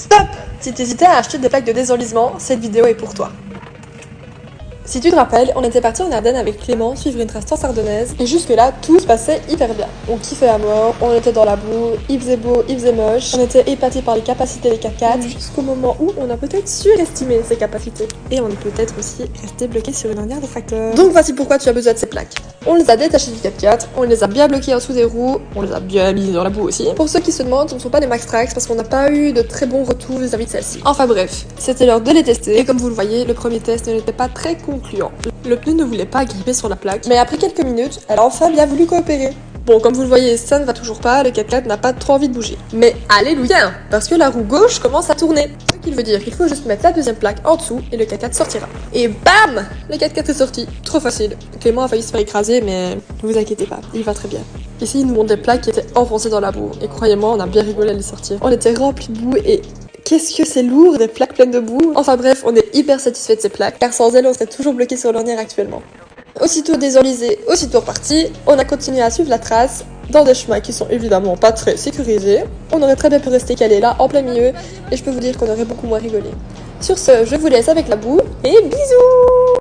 Stop! Si tu hésitais à acheter des plaques de désenlisement, cette vidéo est pour toi. Si tu te rappelles, on était parti en Ardennes avec Clément suivre une trace ardonnaise et jusque là tout se passait hyper bien. On kiffait à mort, on était dans la boue, il faisait beau, il faisait moche, on était épatés par les capacités des 4x4 jusqu'au moment où on a peut-être surestimé ses capacités. Et on est peut-être aussi resté bloqué sur une ornière de tracteur. Donc voici pourquoi tu as besoin de ces plaques. On les a détachées du 4x4, on les a bien bloquées en dessous des roues, on les a bien mises dans la boue aussi. Pour ceux qui se demandent, ce ne sont pas des Max Trax parce qu'on n'a pas eu de très bons retours vis-à-vis de celle-ci. Enfin bref, c'était l'heure de les tester et comme vous le voyez, le premier test n'était pas très concluant. Le pneu ne voulait pas gripper sur la plaque, mais après quelques minutes, elle a enfin bien voulu coopérer. Bon, comme vous le voyez, ça ne va toujours pas, le 4x4 n'a pas trop envie de bouger. Mais alléluia, parce que la roue gauche commence à tourner. Ce qui veut dire qu'il faut juste mettre la deuxième plaque en dessous et le 4x4 sortira. Et bam, le 4x4 est sorti. Trop facile. Clément a failli se faire écraser, mais ne vous inquiétez pas, il va très bien. Ici, il nous montre des plaques qui étaient enfoncées dans la boue. Et croyez-moi, on a bien rigolé à les sortir. On était remplis de boue et... qu'est-ce que c'est lourd, des plaques pleines de boue. Enfin bref, on est hyper satisfait de ces plaques, car sans elles, on serait toujours bloqué sur l'ornière actuellement. Aussitôt désenlisé, aussitôt reparti, on a continué à suivre la trace dans des chemins qui sont évidemment pas très sécurisés. On aurait très bien pu rester calé là, en plein milieu, et je peux vous dire qu'on aurait beaucoup moins rigolé. Sur ce, je vous laisse avec la boue, et bisous!